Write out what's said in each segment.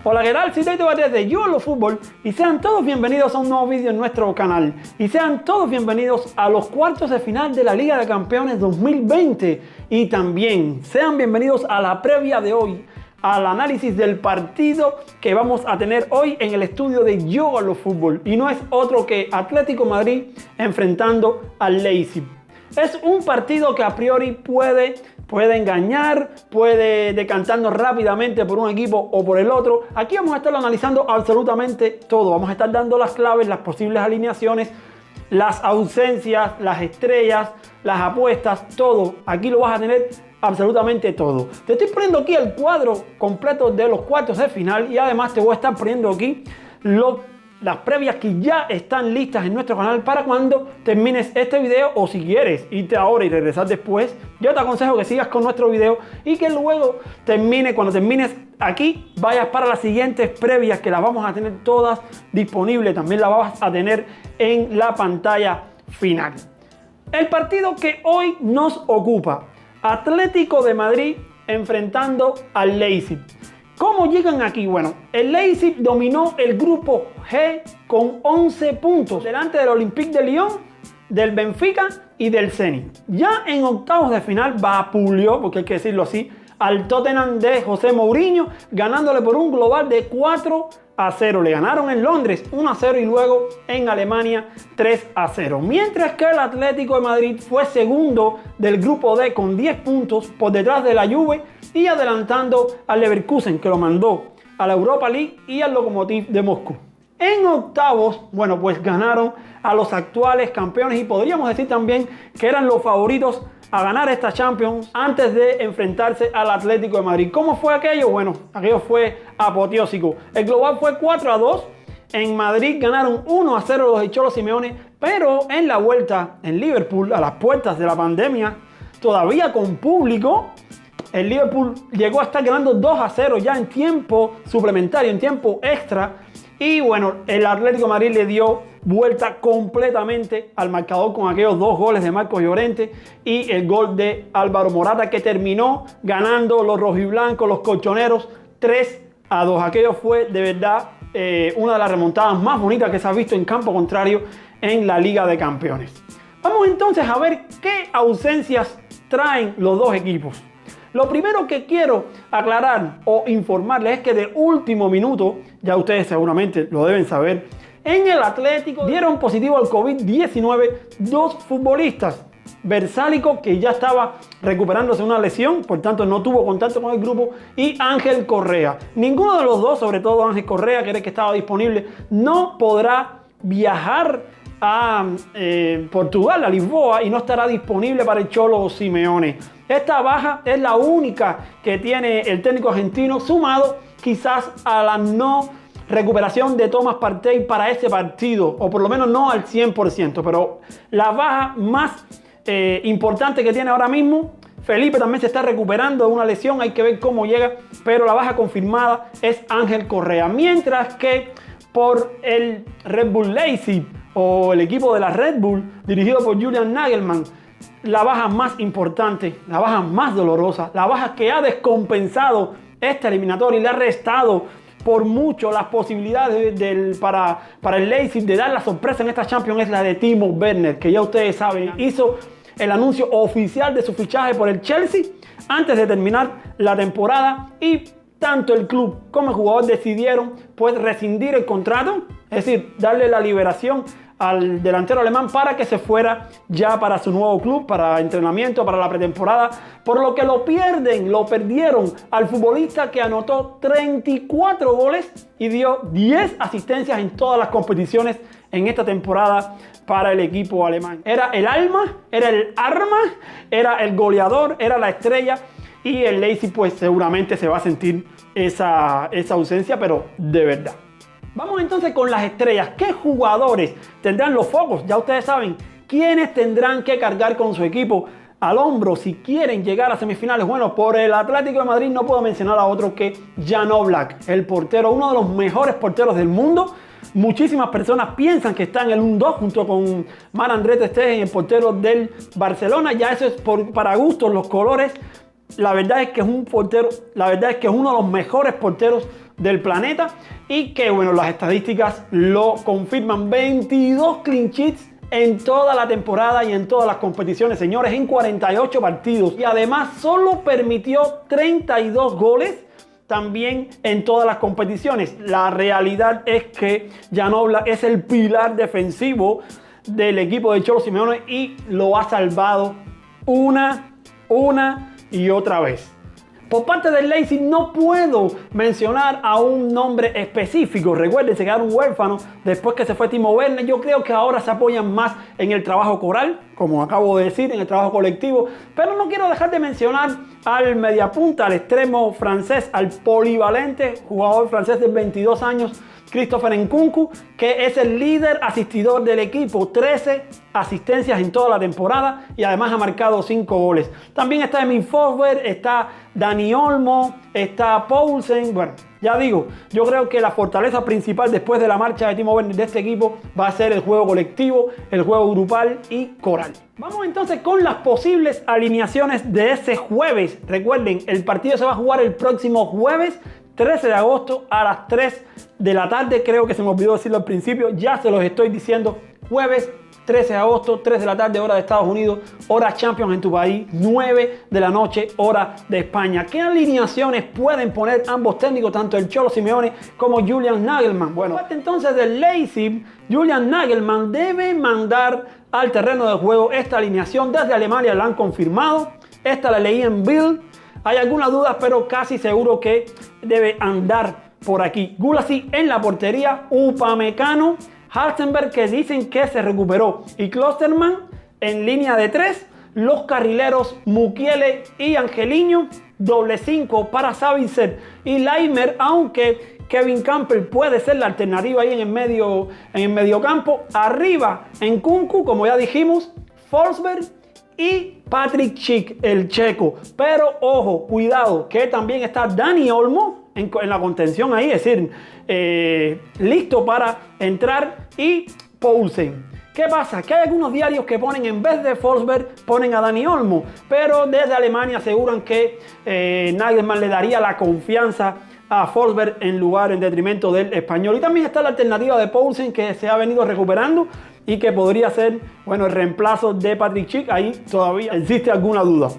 Hola, ¿qué tal? Soy Taito Batres de Yo Hablo Fútbol y sean todos bienvenidos a un nuevo vídeo en nuestro canal. Y sean todos bienvenidos a los cuartos de final de la Liga de Campeones 2020. Y también sean bienvenidos a la previa de hoy, al análisis del partido que vamos a tener hoy en el estudio de Yo Hablo Fútbol. Y no es otro que Atlético Madrid enfrentando al Leipzig. Es un partido que a priori puede engañar, puede decantarnos rápidamente por un equipo o por el otro. Aquí vamos a estar analizando absolutamente todo. Vamos a estar dando las claves, las posibles alineaciones, las ausencias, las estrellas, las apuestas, todo. Aquí lo vas a tener absolutamente todo. Te estoy poniendo aquí el cuadro completo de los cuartos de final y además te voy a estar poniendo aquí las previas que ya están listas en nuestro canal para cuando termines este video, o si quieres irte ahora y regresar después, yo te aconsejo que sigas con nuestro video y que luego cuando termines aquí, vayas para las siguientes previas que las vamos a tener todas disponibles. También las vas a tener en la pantalla final. El partido que hoy nos ocupa: Atlético de Madrid enfrentando al Leipzig. ¿Cómo llegan aquí? Bueno, el Leipzig dominó el grupo G con 11 puntos delante del Olympique de Lyon, del Benfica y del Zenit. Ya en octavos de final vapuleó, porque hay que decirlo así, al Tottenham de José Mourinho, ganándole por un global de 4-0. Le ganaron en Londres 1-0 y luego en Alemania 3-0. Mientras que el Atlético de Madrid fue segundo del grupo D con 10 puntos por detrás de la Juve y adelantando al Leverkusen, que lo mandó a la Europa League, y al Lokomotiv de Moscú. En octavos, bueno, pues ganaron a los actuales campeones y podríamos decir también que eran los favoritos a ganar esta Champions antes de enfrentarse al Atlético de Madrid. ¿Cómo fue aquello? Bueno, aquello fue apoteósico. El global fue 4-2. En Madrid ganaron 1-0 los de Cholo Simeone, pero en la vuelta en Liverpool, a las puertas de la pandemia, todavía con público, el Liverpool llegó a estar ganando 2-0 ya en tiempo suplementario, en tiempo extra. Y bueno, el Atlético de Madrid le dio vuelta completamente al marcador con aquellos 2 goles de Marcos Llorente y el gol de Álvaro Morata, que terminó ganando los rojiblancos, los colchoneros, 3-2. Aquello fue de verdad una de las remontadas más bonitas que se ha visto en campo contrario en la Liga de Campeones. Vamos entonces a ver qué ausencias traen los dos equipos. Lo primero que quiero aclarar o informarles es que de último minuto, ya ustedes seguramente lo deben saber, en el Atlético dieron positivo al COVID-19 2 futbolistas. Versálico, que ya estaba recuperándose una lesión, por tanto no tuvo contacto con el grupo, y Ángel Correa. Ninguno de los dos, sobre todo Ángel Correa, que era el que estaba disponible, no podrá viajar a Portugal, a Lisboa, y no estará disponible para el Cholo Simeone. Esta baja es la única que tiene el técnico argentino, sumado quizás a la no recuperación de Thomas Partey para ese partido, o por lo menos no al 100%, pero la baja más importante que tiene ahora mismo. Felipe también se está recuperando de una lesión, hay que ver cómo llega, pero la baja confirmada es Ángel Correa. Mientras que por el Red Bull Leipzig, o el equipo de la Red Bull, dirigido por Julian Nagelsmann, la baja más importante, la baja más dolorosa, la baja que ha descompensado esta eliminatoria y le ha restado por mucho las posibilidades para el Leipzig de dar la sorpresa en esta Champions, es la de Timo Werner, que ya ustedes saben, hizo el anuncio oficial de su fichaje por el Chelsea antes de terminar la temporada, y tanto el club como el jugador decidieron pues rescindir el contrato, es decir, darle la liberación al delantero alemán para que se fuera ya para su nuevo club, para entrenamiento, para la pretemporada, por lo que lo perdieron al futbolista que anotó 34 goles y dio 10 asistencias en todas las competiciones en esta temporada para el equipo alemán. Era el alma, era el arma, era el goleador, era la estrella, y el Leipzig pues seguramente se va a sentir esa ausencia, pero de verdad. Vamos entonces con las estrellas. ¿Qué jugadores tendrán los focos? Ya ustedes saben quiénes tendrán que cargar con su equipo al hombro si quieren llegar a semifinales. Bueno, por el Atlético de Madrid no puedo mencionar a otro que Jan Oblak, el portero, uno de los mejores porteros del mundo. Muchísimas personas piensan que está en el 1-2 junto con Marc-André ter Stegen, el portero del Barcelona. Ya eso es para gustos los colores. la verdad es que es un portero, la verdad es que es uno de los mejores porteros del planeta y que bueno, las estadísticas lo confirman. 22 clean sheets en toda la temporada y en todas las competiciones, señores, en 48 partidos. Y además solo permitió 32 goles también en todas las competiciones. La realidad es que Jan Oblak es el pilar defensivo del equipo de Cholo Simeone y lo ha salvado una y otra vez. Por parte del Leipzig no puedo mencionar a un nombre específico. Recuerden, se quedaron huérfanos después que se fue Timo Werner. Yo creo que ahora se apoyan más en el trabajo coral, como acabo de decir, en el trabajo colectivo. Pero no quiero dejar de mencionar al mediapunta, al extremo francés, al polivalente jugador francés de 22 años, Christopher Nkunku, que es el líder asistidor del equipo, 13 asistencias en toda la temporada y además ha marcado 5 goles. También está Emil Forsberg, está Dani Olmo, está Poulsen. Bueno, ya digo, yo creo que la fortaleza principal después de la marcha de Timo Werner de este equipo va a ser el juego colectivo, el juego grupal y coral. Vamos entonces con las posibles alineaciones de ese jueves. Recuerden, el partido se va a jugar el próximo jueves 13 de agosto a las 3 de la tarde. Creo que se me olvidó decirlo al principio, ya se los estoy diciendo. Jueves 13 de agosto, 3 de la tarde, hora de Estados Unidos, hora Champions en tu país, 9 de la noche, hora de España. ¿Qué alineaciones pueden poner ambos técnicos, tanto el Cholo Simeone como Julian Nagelsmann? Bueno, entonces del Leipzig, Julian Nagelsmann debe mandar al terreno de juego esta alineación. Desde Alemania la han confirmado. Esta la leí en Bild. Hay algunas dudas, pero casi seguro que debe andar por aquí. Gulácsi en la portería, Upamecano, Halstenberg, que dicen que se recuperó, y Klostermann en línea de 3. Los carrileros Mukiele y Angelino, doble 5 para Sabitzer y Laimer, aunque Kevin Campbell puede ser la alternativa ahí en el medio campo. Arriba Nkunku, como ya dijimos, Forsberg y Patrick Schick, el checo. Pero ojo, cuidado, que también está Dani Olmo en la contención ahí, es decir, listo para entrar, y Poulsen. ¿Qué pasa? Que hay algunos diarios que ponen, en vez de Forsberg, ponen a Dani Olmo, pero desde Alemania aseguran que Nagelsmann le daría la confianza a Forsberg en detrimento del español. Y también está la alternativa de Poulsen, que se ha venido recuperando y que podría ser, bueno, el reemplazo de Patrick Schick. Ahí todavía existe alguna duda.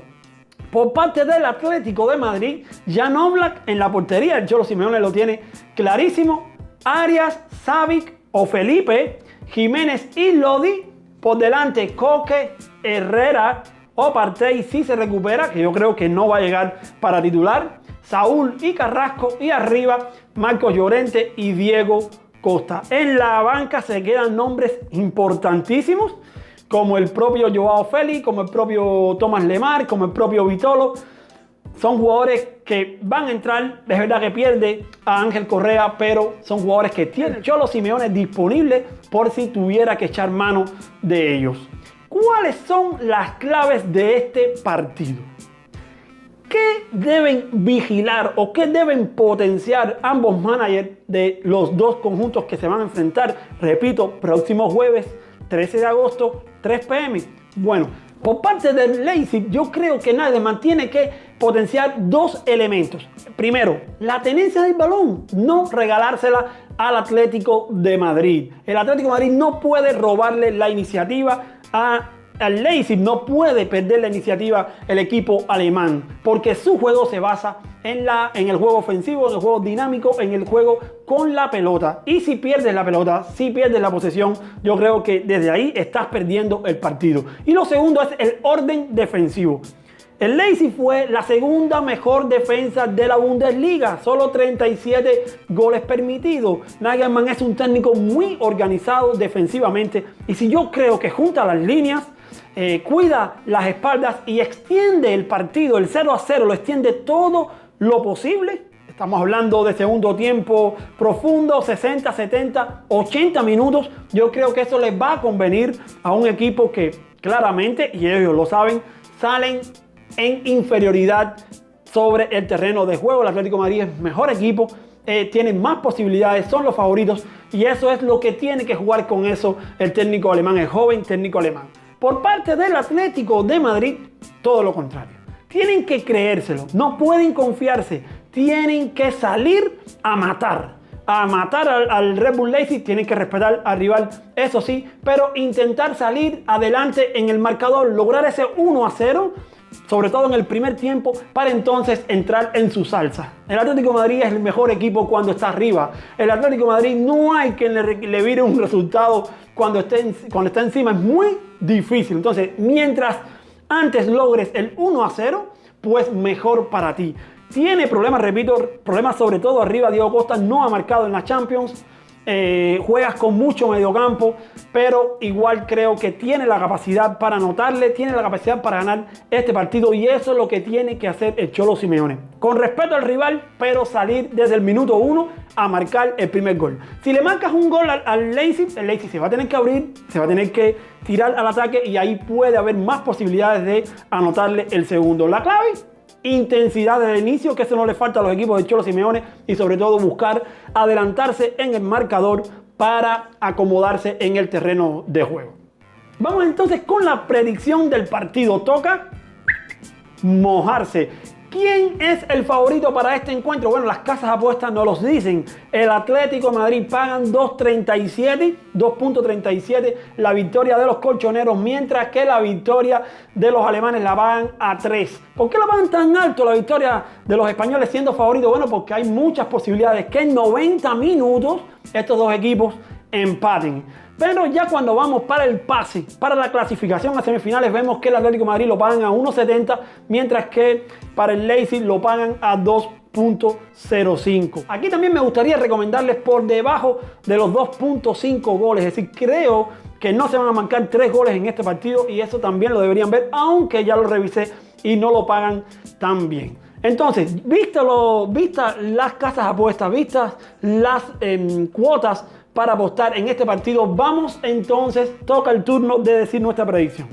Por parte del Atlético de Madrid, Jan Oblak en la portería. El Cholo Simeone lo tiene clarísimo. Arias, Savic o Felipe, Jiménez y Lodi. Por delante, Coque, Herrera o Partey si se recupera, que yo creo que no va a llegar para titular. Saúl y Carrasco. Y arriba, Marcos Llorente y Diego Costa. En la banca se quedan nombres importantísimos, como el propio Joao Félix, como el propio Thomas Lemar, como el propio Vitolo. Son jugadores que van a entrar. Es verdad que pierde a Ángel Correa, pero son jugadores que tiene Cholo Simeone disponible por si tuviera que echar mano de ellos. ¿Cuáles son las claves de este partido? ¿Qué deben vigilar o qué deben potenciar ambos managers de los dos conjuntos que se van a enfrentar? Repito, próximo jueves 13 de agosto, 3 p.m. Bueno, por parte del Leipzig, yo creo que Nagelsmann tiene que potenciar dos elementos. Primero, la tenencia del balón, no regalársela al Atlético de Madrid. El Atlético de Madrid no puede robarle la iniciativa al Leipzig, no puede perder la iniciativa el equipo alemán, porque su juego se basa en el juego ofensivo, en el juego dinámico, en el juego con la pelota. Y si pierdes la pelota, si pierdes la posesión, yo creo que desde ahí estás perdiendo el partido. Y lo segundo es el orden defensivo. El Leipzig fue la segunda mejor defensa de la Bundesliga, solo 37 goles permitidos. Nagelsmann es un técnico muy organizado defensivamente, y si yo creo que junta las líneas, cuida las espaldas y extiende el partido, el 0-0, lo extiende todo lo posible. Estamos hablando de segundo tiempo profundo, 60, 70, 80 minutos. Yo creo que eso les va a convenir a un equipo que claramente, y ellos lo saben, salen en inferioridad sobre el terreno de juego. El Atlético de Madrid es mejor equipo, tiene más posibilidades, son los favoritos, y eso es lo que tiene que jugar con eso el técnico alemán, el joven técnico alemán. Por parte del Atlético de Madrid, todo lo contrario. tienen que creérselo, no pueden confiarse, tienen que salir a matar al Red Bull Leipzig. Tienen que respetar al rival, eso sí, pero intentar salir adelante en el marcador, lograr ese 1-0, sobre todo en el primer tiempo, para entonces entrar en su salsa. El Atlético de Madrid es el mejor equipo cuando está arriba. El Atlético de Madrid no hay quien le vire un resultado cuando está encima, es muy difícil. Entonces, mientras antes logres el 1-0, pues mejor para ti. Tiene problemas, repito, problemas sobre todo arriba. Diego Costa no ha marcado en la Champions. Juegas con mucho mediocampo, pero igual creo que tiene la capacidad para anotarle, tiene la capacidad para ganar este partido, y eso es lo que tiene que hacer el Cholo Simeone. Con respeto al rival, pero salir desde el minuto 1 a marcar el primer gol. Si le marcas un gol al Leipzig, el Leipzig se va a tener que abrir, se va a tener que tirar al ataque, y ahí puede haber más posibilidades de anotarle el segundo. La clave: intensidad desde el inicio, que eso no le falta a los equipos de Cholo Simeone, y sobre todo buscar adelantarse en el marcador para acomodarse en el terreno de juego. Vamos entonces con la predicción del partido. Toca mojarse. ¿Quién es el favorito para este encuentro? Bueno, las casas apuestas nos los dicen. El Atlético de Madrid pagan 2.37 la victoria de los colchoneros, mientras que la victoria de los alemanes la pagan a 3. ¿Por qué la pagan tan alto la victoria de los españoles siendo favoritos? Bueno, porque hay muchas posibilidades que en 90 minutos estos dos equipos empaten. Pero ya cuando vamos para el pase, para la clasificación a semifinales, vemos que el Atlético de Madrid lo pagan a 1.70, mientras que para el Leipzig lo pagan a 2.05. Aquí también me gustaría recomendarles por debajo de los 2.5 goles. Es decir, creo que no se van a marcar 3 goles en este partido, y eso también lo deberían ver, aunque ya lo revisé y no lo pagan tan bien. Entonces, vistas las casas apuestas, vistas las cuotas para apostar en este partido, vamos entonces, toca el turno de decir nuestra predicción.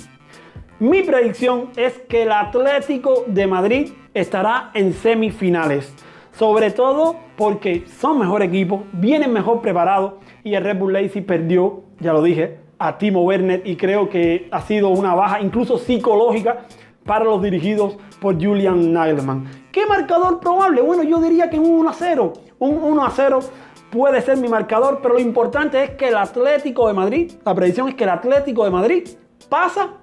Mi predicción es que el Atlético de Madrid estará en semifinales, sobre todo porque son mejor equipo, vienen mejor preparados, y el Red Bull Leipzig perdió, ya lo dije, a Timo Werner, y creo que ha sido una baja incluso psicológica para los dirigidos por Julian Nagelsmann. ¿Qué marcador probable? Bueno, yo diría que un 1-0. Un 1-0 puede ser mi marcador, pero lo importante es que el Atlético de Madrid, la predicción es que el Atlético de Madrid pasa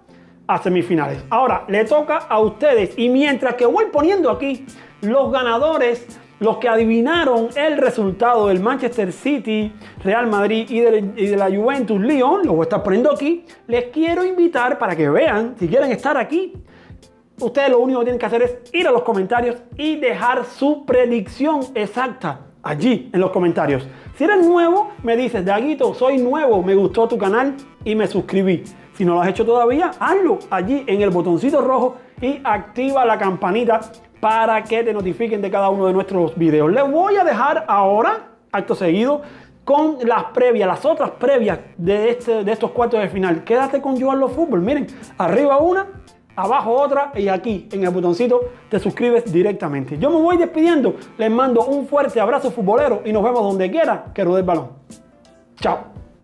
a semifinales. Ahora, le toca a ustedes, y mientras que voy poniendo aquí los ganadores, los que adivinaron el resultado del Manchester City, Real Madrid y de la Juventus Lyon, lo voy a estar poniendo aquí, les quiero invitar para que vean, si quieren estar aquí, ustedes lo único que tienen que hacer es ir a los comentarios y dejar su predicción exacta allí en los comentarios. Si eres nuevo, me dices: Daguito, soy nuevo, me gustó tu canal y me suscribí. Si no lo has hecho todavía, hazlo allí en el botoncito rojo y activa la campanita para que te notifiquen de cada uno de nuestros videos. Les voy a dejar ahora, acto seguido, con las previas, las otras previas de estos cuartos de final. Quédate con Jugarlo Fútbol. Miren, arriba una, abajo otra, y aquí en el botoncito te suscribes directamente. Yo me voy despidiendo, les mando un fuerte abrazo futbolero y nos vemos donde quiera que ruede el balón. Chao.